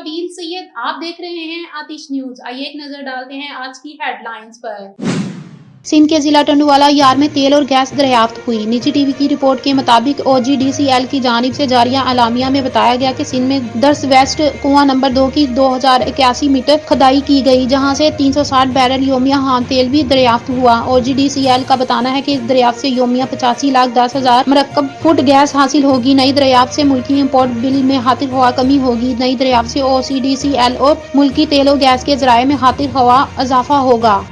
अबील सैयद, आप देख रहे हैं आतिश न्यूज। आइए एक नजर डालते हैं आज की हेडलाइंस पर। सिंध के जिला टंडुवाला यार्ड में तेल और गैस दरियाफ्त हुई। निजी टीवी की रिपोर्ट के मुताबिक OGDCL की जानिब से जारिया अलामिया में बताया गया कि सिंध में दर्स वेस्ट कुआं नंबर 2 की 2081 मीटर खुदाई की गई, जहां से 360 बैरल योमिया खाम तेल भी दरियाफ्त हुआ। OGDCL का बताना है कि इस दरियाफ्त से योमिया 85,10,000 मरकब फुट गैस हासिल होगी। नई दरियाफ्त से मुल्की इम्पोर्ट बिल में हातिर हवा कमी होगी। नई दरियाफ्त से OCDCL और मुल्की तेल और गैस के जराये में हातिर हवा इजाफा होगा।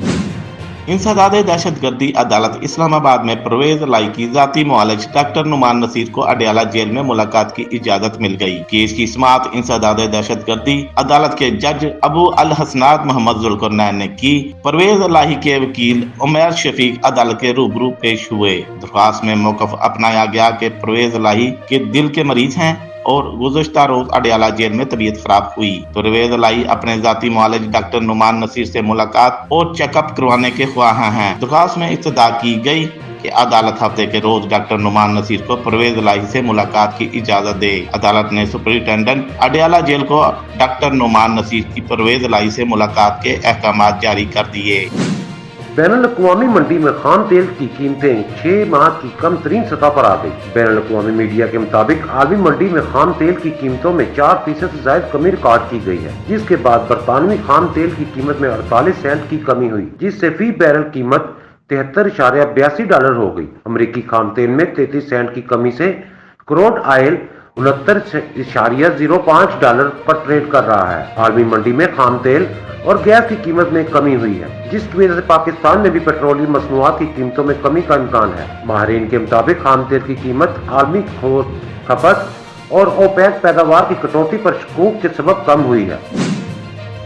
इंसदादे दहशतगर्दी अदालत इस्लामाबाद में परवेज लाई की जाती मुआलिज डॉक्टर नुमान नसीर को अडयाला जेल में मुलाकात की इजाजत मिल गई। केस की समाअत इंसदादे दहशतगर्दी अदालत के जज अबू अल हसनात मोहम्मद जुल्करनैन ने की। परवेज लाही के वकील उमैर शफीक अदालत के रूबरू पेश हुए। दरख्वास्त में मौकफ अपनाया गया कि परवेज लाही के दिल के मरीज हैं और गुज़श्ता रोज अडयाला जेल में तबीयत खराब हुई। परवेज लाई अपने जाती मुआलिज डॉक्टर नुमान नसीर से मुलाकात और चेकअप करवाने के ख्वाह हैं। दरख्वास्त में इस्तदा की गई कि अदालत हफ्ते के रोज डॉक्टर नुमान नसीर को परवेज लाई से मुलाकात की इजाजत दे। अदालत ने सुपरिटेंडेंट अडयाला जेल को डॉक्टर नुमान नसीर की परवेज लाई से मुलाकात के अहकाम जारी कर दिए। बैनुल-अक़वामी मंडी में खाम तेल की कीमतें 6 माह की कम तरीन सतह पर आ गई। बैनुल-अक़वामी मीडिया के मुताबिक आलमी मंडी में खाम तेल की कीमतों में 4% से ज्यादा कमी रिकॉर्ड की गई है, जिसके बाद बरतानवी खाम तेल की कीमत में 48 सेंट की कमी हुई, जिससे फी बैरल कीमत $73.82 हो गई। अमरीकी खाम तेल में 33 सेंट की कमी से क्रूड ऑयल $69.05 पर ट्रेड कर रहा है। आलमी मंडी में खाम तेल और गैस की कीमत में कमी हुई है, जिसकी वजह से पाकिस्तान में भी पेट्रोलियम मसनूआत की कीमतों में कमी का इम्कान है। माहिरीन के मुताबिक खाम तेल की कीमत आलमी खपत और ओपेक पैदावार की कटौती पर शकूक के सबब कम हुई है।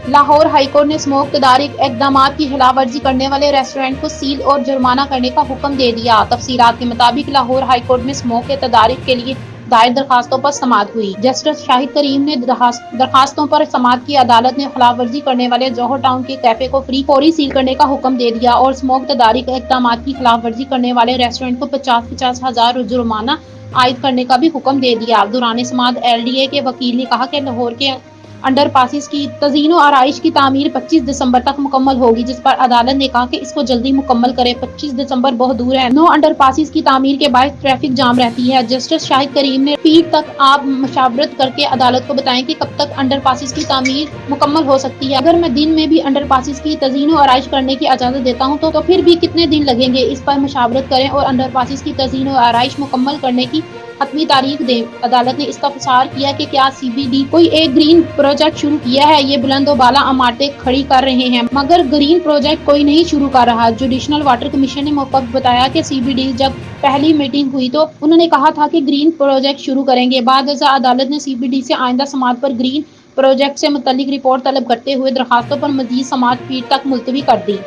लाहौर हाईकोर्ट ने स्मोक तदारिक इक़दामात की खिलाफ वर्जी करने वाले रेस्टोरेंट को सील और जुर्माना करने का हुक्म दे दिया। तफसीलात के मुताबिक लाहौर हाईकोर्ट में स्मोक के तदारिक के लिए दायर दरखास्तों पर समाअत हुई। जस्टिस शाहिद करीम ने दरखास्तों पर समाअत की। अदालत ने खिलाफ वर्जी करने वाले जौहर टाउन के कैफे को फौरी सील करने का हुक्म दे दिया और स्मोक तदारिक इक़दामात की खिलाफ वर्जी करने वाले रेस्टोरेंट को 50,000 हजार जुर्माना आयद करने का भी हुक्म दे दिया। दौरान समाअत LDA के वकील ने कहा कि लाहौर के अंडर पासिस की तज़ीनो आराइश की तामीर 25 दिसंबर तक मुकम्मल होगी, जिस पर अदालत ने कहा कि इसको जल्दी मुकम्मल करे। 25 दिसंबर बहुत दूर है। 9 अंडर पासिस की तामीर के बाद ट्रैफिक जाम रहती है। जस्टिस शाहिद करीम ने पीर तक आप मशावरत करके अदालत को बताएं कि कब तक अंडर पासिस की तामीर मुकम्मल हो सकती है। अगर मैं दिन में भी अंडर पासिस की तज़ीनो आराइश करने की इजाजत देता हूँ तो फिर भी कितने दिन लगेंगे, इस पर मशावरत करें और अंडर पासिस की तज़ीनो आराइश मुकम्मल करने की हतमी तारीख दें। अदालत ने इस्तफसार किया कि क्या CBD कोई एक ग्रीन प्रोजेक्ट शुरू किया है। ये बुलंद और बाला इमारतें खड़ी कर रहे हैं, मगर ग्रीन प्रोजेक्ट कोई नहीं शुरू कर रहा। जुडिशनल वाटर कमीशन ने मौका बताया कि CBD जब पहली मीटिंग हुई तो उन्होंने कहा था कि ग्रीन प्रोजेक्ट शुरू करेंगे। बाद अदालत ने CBD से आइंदा समाअत पर ग्रीन प्रोजेक्ट से मुतल्लिक रिपोर्ट तलब करते हुए दरखास्तों पर मजीद समाअत पीर तक मुलतवी कर दी।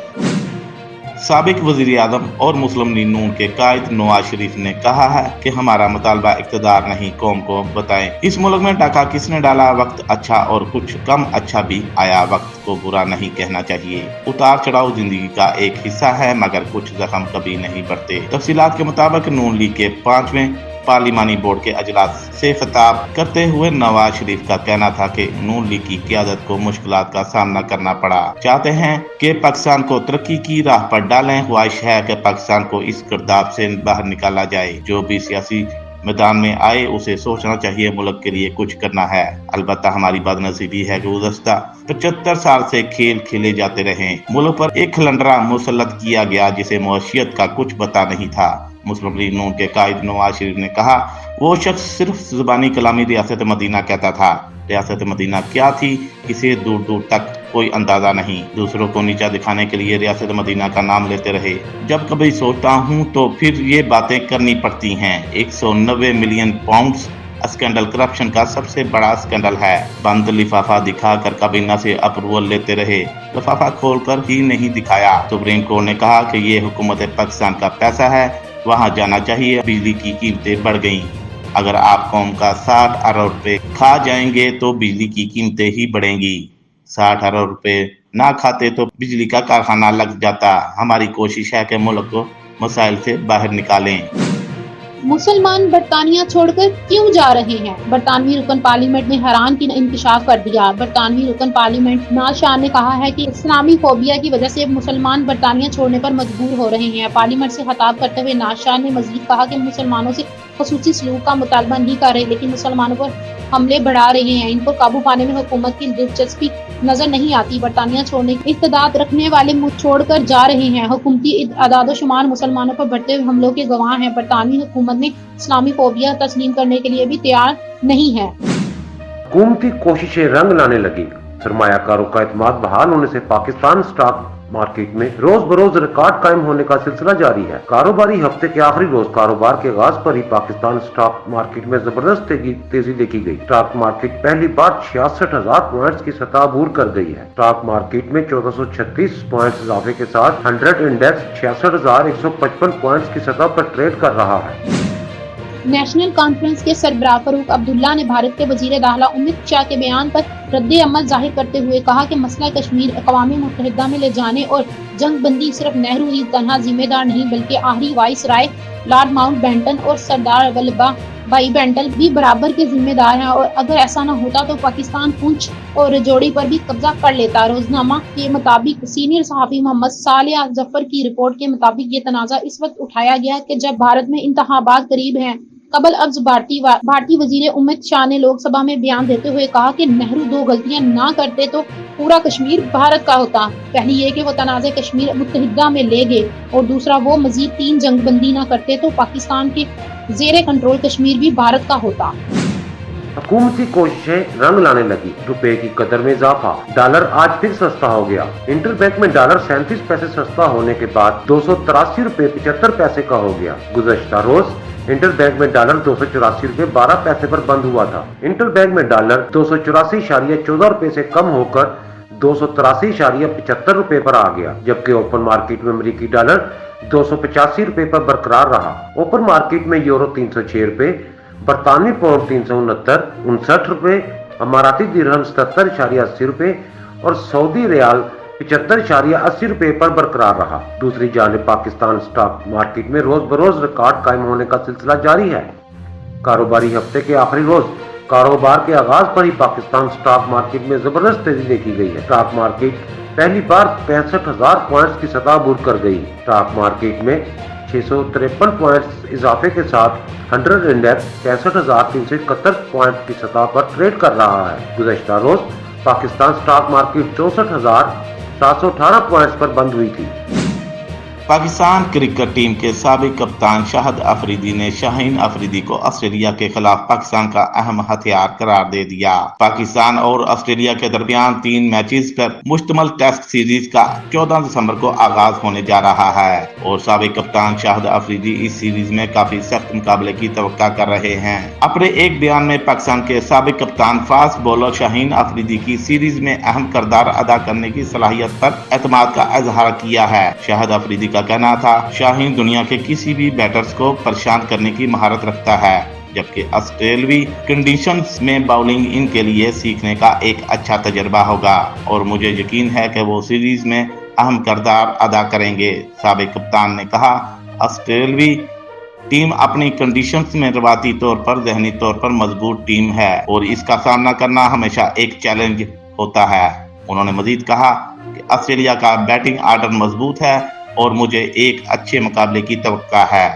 साबिक वज़ीर आज़म और मुस्लिम लीग नून के कायद नवाज शरीफ ने कहा है कि हमारा मुतालबा इक़्तिदार नहीं, कौम को बताएं। इस मुल्क में डाका किसने डाला, वक्त अच्छा और कुछ कम अच्छा भी आया, वक्त को बुरा नहीं कहना चाहिए। उतार चढ़ाव जिंदगी का एक हिस्सा है, मगर कुछ जख्म कभी नहीं बढ़ते। तफसीलात के मुताबिक नून लीग के 5वें पार्लिमानी बोर्ड के अजलास से खिताब करते हुए नवाज शरीफ का कहना था कि नून लीग की क़यादत को मुश्किलात का सामना करना पड़ा। चाहते हैं कि पाकिस्तान को तरक्की की राह पर डालें। ख्वाहिश है कि पाकिस्तान को इस गिरदाव से बाहर निकाला जाए। जो भी सियासी मैदान में आए उसे सोचना चाहिए मुल्क के लिए कुछ करना है। अलबत्ता हमारी बदनसीबी है कि गुज़श्ता 75 साल से खेल खेले जाते रहे। मुल्क पर एक खलंडरा मुसल्लत किया गया जिसे मुआशियत का कुछ पता नहीं था। मुस्लिम लीग नून के कायद नवाज शरीफ ने कहा, वो शख्स सिर्फ ज़ुबानी कलामी रियासत मदीना कहता था। रियासत मदीना क्या थी इसे दूर दूर तक कोई अंदाजा नहीं। दूसरों को नीचा दिखाने के लिए रियासत मदीना का नाम लेते रहे। जब कभी सोचता हूँ तो फिर ये बातें करनी पड़ती हैं। 190 मिलियन पाउंड्स स्कैंडल करप्शन का सबसे बड़ा स्कैंडल है। बंद लिफाफा दिखाकर काबीना से अप्रूवल लेते रहे, लिफाफा खोलकर ही नहीं दिखाया। सुप्रीम कोर्ट ने कहा कि ये हुकूमत पाकिस्तान का पैसा है, वहाँ जाना चाहिए। बिजली की कीमतें बढ़ गईं। अगर आप कौम का 60 अरब रुपए खा जाएंगे तो बिजली की कीमतें ही बढ़ेंगी। 60 अरब रुपए ना खाते तो बिजली का कारखाना लग जाता। हमारी कोशिश है कि मुल्क को मसाइल से बाहर निकालें। مسلمان برطانیہ چھوڑ کر کیوں جا رہے ہیں؟ برطانوی رکن پارلیمنٹ نے حیران کن انکشاف کر دیا۔ برطانوی رکن پارلیمنٹ ناز شاہ نے کہا ہے کہ اسلامی فوبیا کی وجہ سے مسلمان برطانیہ چھوڑنے پر مجبور ہو رہے ہیں۔ پارلیمنٹ سے خطاب کرتے ہوئے ناز شاہ نے مزید کہا کہ مسلمانوں سے خصوصی سلوک کا مطالبہ نہیں کر رہے، لیکن مسلمانوں پر حملے بڑھا رہے ہیں۔ ان پر قابو پانے میں حکومت کی دلچسپی نظر نہیں آتی۔ برطانیہ چھوڑنے کی استعداد رکھنے والے ملک چھوڑ کر جا رہے ہیں۔ حکومتی اعداد و شمار مسلمانوں پر بڑھتے ہوئے حملوں کے گواہ ہیں۔ برطانوی حکومت نے اسلامی فوبیا تسلیم کرنے کے لیے بھی تیار نہیں ہے۔ حکومتی کوششیں رنگ لانے لگی۔ سرمایہ کاروں کا اعتماد بحال ہونے سے پاکستان اسٹاک مارکیٹ میں روز بروز ریکارڈ قائم ہونے کا سلسلہ جاری ہے۔ کاروباری ہفتے کے آخری روز کاروبار کے آغاز پر ہی پاکستان اسٹاک مارکیٹ میں زبردست تیزی دیکھی گئی۔ اسٹاک مارکیٹ پہلی بار 66,000 پوائنٹس کی سطح عبور کر گئی ہے۔ اسٹاک مارکیٹ میں 1436 پوائنٹس اضافے کے ساتھ 100 انڈیکس 66,155 پوائنٹس کی سطح پر ٹریڈ کر رہا ہے۔ نیشنل کانفرنس کے سربراہ فاروق عبداللہ نے بھارت کے وزیر داخلہ امت شاہ کے بیان پر رد عمل ظاہر کرتے ہوئے کہا کہ مسئلہ کشمیر اقوام متحدہ میں لے جانے اور جنگ بندی صرف نہرو ہی تنہا ذمہ دار نہیں، بلکہ آخری وائس رائے لارڈ ماؤنٹ بیٹن اور سردار ولبھ بھائی پٹیل بھی برابر کے ذمہ دار ہیں، اور اگر ایسا نہ ہوتا تو پاکستان پونچھ اور راجوری پر بھی قبضہ کر لیتا۔ روزنامہ کے مطابق سینئر صحافی محمد صالح ظفر کی رپورٹ کے مطابق یہ تنازع اس وقت اٹھایا گیا کہ جب بھارت میں انتخابات قریب ہیں۔ قبل ازاں بھارتی وزیر امت شاہ نے لوک سبھا میں بیان دیتے ہوئے کہا کہ نہرو دو غلطیاں نہ کرتے تو پورا کشمیر بھارت کا ہوتا۔ پہلی یہ کہ وہ تنازع کشمیر متحدہ میں لے گئے، اور دوسرا وہ مزید 3 جنگ بندی نہ کرتے تو پاکستان کے زیر کنٹرول کشمیر بھی بھارت کا ہوتا۔ حکومتی کوششیں رنگ لانے لگی۔ روپے کی قدر میں اضافہ، ڈالر آج پھر سستا ہو گیا۔ انٹر بینک میں ڈالر 37 پیسے سستا ہونے کے بعد 283 روپے 75 پیسے کا ہو گیا۔ گزشتہ روز انٹر بینک میں ڈالر 284 روپے 12 پیسے پر بند ہوا تھا۔ انٹر بینک میں ڈالر 284.14 روپے سے کم ہو کر 283.75 روپے پر آ گیا، جبکہ اوپن مارکیٹ میں امریکی ڈالر 285 روپے پر برقرار رہا۔ اوپن مارکیٹ میں یورو 306 روپے، برطانوی پاؤنڈ 369 روپے، اماراتی درہم 77.80 روپے اور سعودی ریال 75.80 روپے پر برقرار رہا۔ دوسری جانب پاکستان اسٹاک مارکیٹ میں روز بروز ریکارڈ قائم ہونے کا سلسلہ جاری ہے۔ کاروباری ہفتے کے آخری روز کاروبار کے آغاز پر ہی پاکستان اسٹاک مارکیٹ میں زبردست تیزی دیکھی گئی ہے۔ اسٹاک مارکیٹ پہلی بار 65,000 پوائنٹس کی سطح عبور کر گئی۔ اسٹاک مارکیٹ میں 653 پوائنٹس اضافے کے ساتھ 100 انڈیکس 65,371 پوائنٹ کی سطح پر ٹریڈ کر رہا ہے۔ گزشتہ روز پاکستان اسٹاک مارکیٹ 64,718 پوائنٹس پر بند ہوئی تھی۔ پاکستان کرکٹ ٹیم کے سابق کپتان شاہد افریدی نے شاہین افریدی کو آسٹریلیا کے خلاف پاکستان کا اہم ہتھیار قرار دے دیا۔ پاکستان اور آسٹریلیا کے درمیان 3 میچز پر مشتمل ٹیسٹ سیریز کا 14 دسمبر کو آغاز ہونے جا رہا ہے، اور سابق کپتان شاہد افریدی اس سیریز میں کافی سخت مقابلے کی توقع کر رہے ہیں۔ اپنے ایک بیان میں پاکستان کے سابق کپتان فاسٹ بولر شاہین افریدی کی سیریز میں اہم کردار ادا کرنے کی صلاحیت پر اعتماد کا اظہار کیا ہے۔ شاہد افریدی کا کہنا تھا، شاہین دنیا کے کسی بھی بیٹرز کو پریشان کرنے کی مہارت رکھتا ہے، جبکہ آسٹریلوی کنڈیشنز میں باؤلنگ ان کے لیے سیکھنے کا ایک اچھا تجربہ ہوگا، اور مجھے یقین ہے کہ وہ سیریز میں اہم کردار ادا کریں گے۔ سابق کپتان نے کہا، آسٹریلوی ٹیم اپنی کنڈیشنز میں روایتی طور پر ذہنی طور پر مضبوط ٹیم ہے، اور اس کا سامنا کرنا ہمیشہ ایک چیلنج ہوتا ہے۔ انہوں نے مزید کہا کہ آسٹریلیا کا بیٹنگ آرڈر مضبوط ہے اور مجھے ایک اچھے مقابلے کی توقع ہے۔